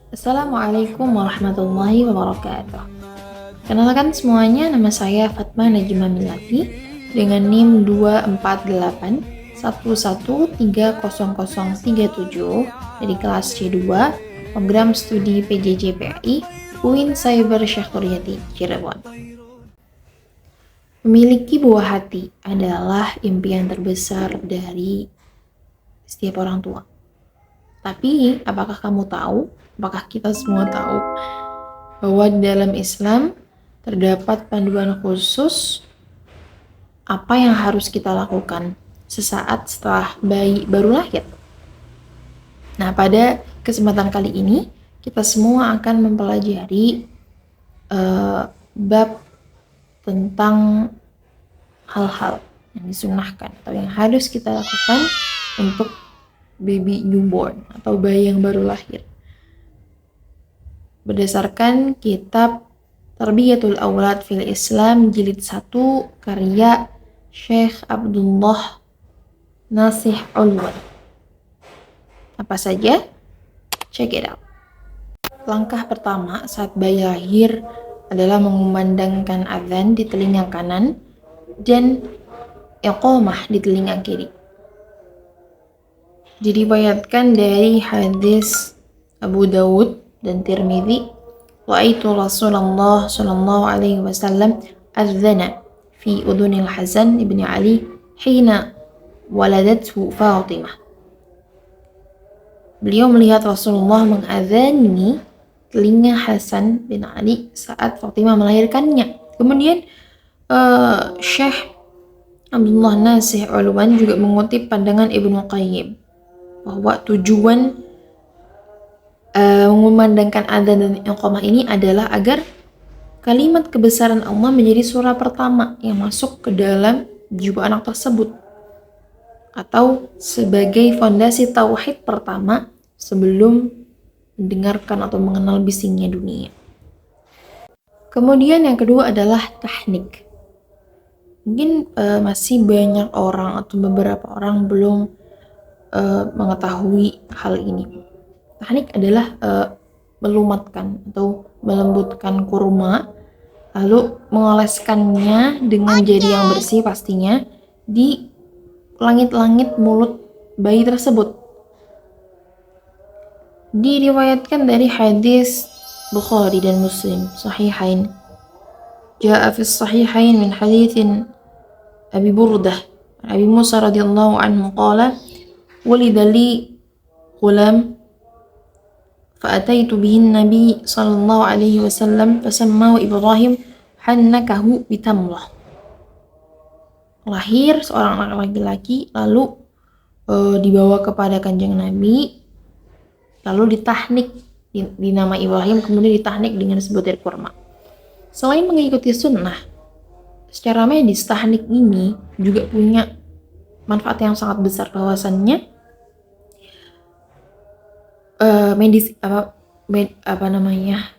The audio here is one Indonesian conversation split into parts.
Assalamualaikum warahmatullahi wabarakatuh. Kenalkan semuanya, nama saya Fatma Najma Milati dengan NIM 24811130037 dari kelas C2 Program Studi PJJ PAI UIN Cyber Syekh Turyati Cirebon. Memiliki buah hati adalah impian terbesar dari setiap orang tua. Tapi, apakah kamu tahu, apakah kita semua tahu bahwa di dalam Islam terdapat panduan khusus apa yang harus kita lakukan sesaat setelah bayi baru lahir? Nah, pada kesempatan kali ini kita semua akan mempelajari bab tentang hal-hal yang disunahkan atau yang harus kita lakukan untuk baby newborn atau bayi yang baru lahir. Berdasarkan kitab Tarbiyatul Aulad fil Islam jilid 1 karya Syekh Abdullah Nasih Ulwan. Apa saja? Check it out. Langkah pertama saat bayi lahir adalah mengumandangkan azan di telinga kanan dan iqamah di telinga kiri. Diriwayatkan dari hadis Abu Dawud dan Tirmidzi, wa'aitu Rasulullah sallallahu alaihi wasallam adzana fi udhunil Hasan ibn Ali hina waladathu Fatimah. Beliau melihat Rasulullah mengadzani telinga Hasan bin Ali saat Fatimah melahirkannya. Kemudian Syekh Abdullah Nasih Ulwan juga mengutip pandangan Ibnu Qayyim bahwa tujuan mengumandangkan adzan dan iqamah ini adalah agar kalimat kebesaran Allah menjadi surah pertama yang masuk ke dalam jiwa anak tersebut, atau sebagai fondasi tauhid pertama sebelum mendengarkan atau mengenal bisingnya dunia. Kemudian yang kedua adalah tahnik. Mungkin masih banyak orang atau beberapa orang belum mengetahui hal ini. Tahnik adalah melumatkan atau melembutkan kurma, lalu mengoleskannya dengan jari yang bersih pastinya di langit-langit mulut bayi tersebut. Diriwayatkan dari hadis Bukhari dan Muslim sahihain. Ja'a fi sahihain min haditsin Abi Burdah Abi Musa radhiyallahu anhu qala ولد لي غلام فأتيت به النبي صلى الله عليه وسلم فسماه إبراهيم حنكه بتمرة. Lahir seorang anak laki-laki, lalu dibawa kepada kanjeng Nabi, lalu ditahnik di nama Ibrahim, kemudian ditahnik dengan sebutir kurma. Selain mengikuti sunnah, secara medis tahnik ini juga punya manfaat yang sangat besar, bahwasannya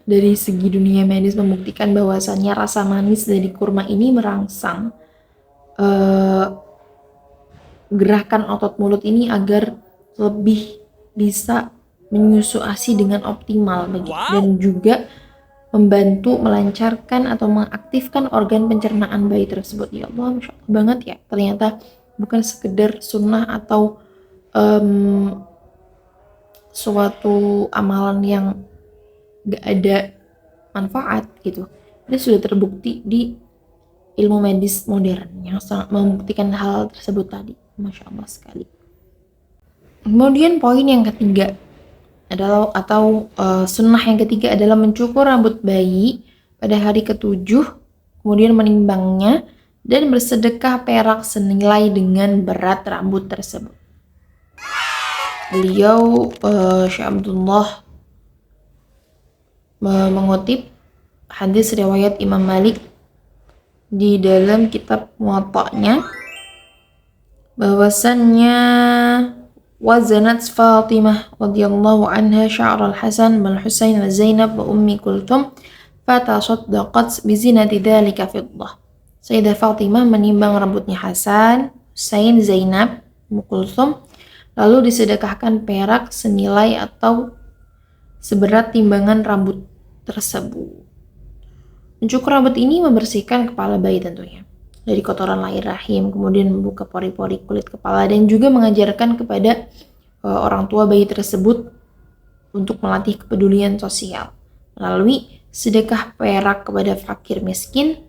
dari segi dunia medis membuktikan bahwasannya rasa manis dari kurma ini merangsang gerakan otot mulut ini agar lebih bisa menyusu ASI dengan optimal dan juga membantu melancarkan atau mengaktifkan organ pencernaan bayi tersebut. Ya Allah, Masya Allah banget ya, ternyata bukan sekedar sunnah atau suatu amalan yang gak ada manfaat gitu. Ini sudah terbukti di ilmu medis modern yang sangat membuktikan hal tersebut tadi. Masya Allah sekali. Kemudian poin yang ketiga adalah sunnah yang ketiga adalah mencukur rambut bayi pada hari ke-7, kemudian menimbangnya dan bersedekah perak senilai dengan berat rambut tersebut. Beliau Syekh Abdullah mengutip hadis riwayat Imam Malik di dalam kitab Muwatta'nya, bahwasannya wazanat Fatimah radhiyallahu anha sya'ral Hasan wal Husain wa Zainab wa Ummi Kulthum fatasaddaqat bi zinati dzalika fiddah. Sayyidah Fatimah menimbang rambutnya Hasan, Husain, Zainab, Ummu Kulthum, lalu disedekahkan perak senilai atau seberat timbangan rambut tersebut. Mencukur rambut ini membersihkan kepala bayi tentunya dari kotoran lahir rahim, kemudian membuka pori-pori kulit kepala, dan juga mengajarkan kepada orang tua bayi tersebut untuk melatih kepedulian sosial melalui sedekah perak kepada fakir miskin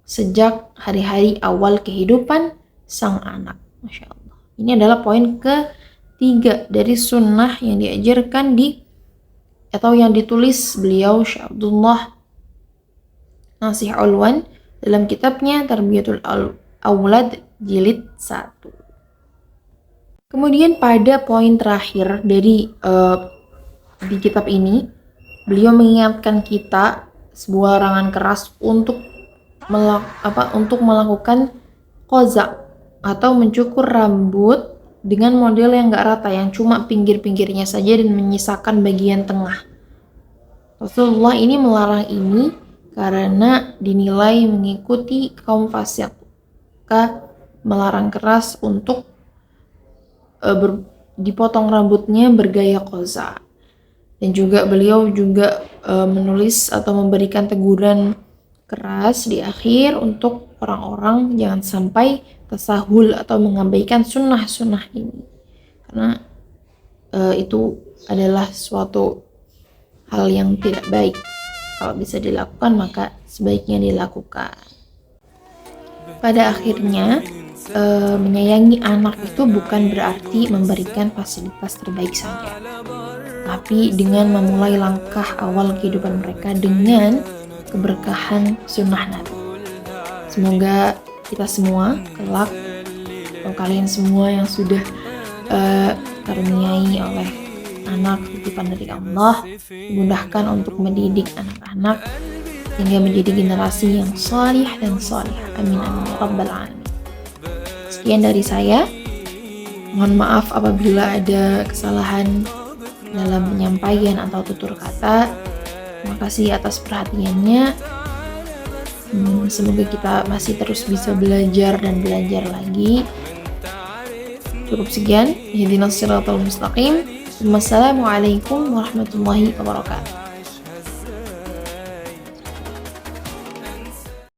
sejak hari-hari awal kehidupan sang anak. Masya Allah. Ini adalah poin ketiga dari sunnah yang diajarkan atau yang ditulis beliau Syekh Abdullah Nasih Ulwan dalam kitabnya Tarbiyatul Aulad jilid 1. Kemudian pada poin terakhir di kitab ini, beliau mengingatkan kita sebuah larangan keras untuk melakukan qaza atau mencukur rambut dengan model yang gak rata, yang cuma pinggir-pinggirnya saja dan menyisakan bagian tengah. Rasulullah ini melarang ini karena dinilai mengikuti kaum fasik, melarang keras untuk dipotong rambutnya bergaya qaza. Dan juga beliau juga menulis atau memberikan teguran keras di akhir untuk orang-orang jangan sampai tasahul atau mengabaikan sunnah-sunnah ini, karena itu adalah suatu hal yang tidak baik. Kalau bisa dilakukan maka sebaiknya dilakukan. Pada akhirnya menyayangi anak itu bukan berarti memberikan fasilitas terbaik saja, tapi dengan memulai langkah awal kehidupan mereka dengan keberkahan sunnah Nabi. Semoga kita semua kelak, atau kalian semua yang sudah karuniai oleh anak titipan dari Allah, dimudahkan untuk mendidik anak-anak hingga menjadi generasi yang salih dan salihah. Amin amin ya rabbal alamin. Sekian dari saya. Mohon maaf apabila ada kesalahan dalam penyampaian atau tutur kata. Terima kasih atas perhatiannya. Semoga kita masih terus bisa belajar dan belajar lagi. Cukup sekian. Ihdinas siratal mustaqim. Wassalamualaikum warahmatullahi wabarakatuh.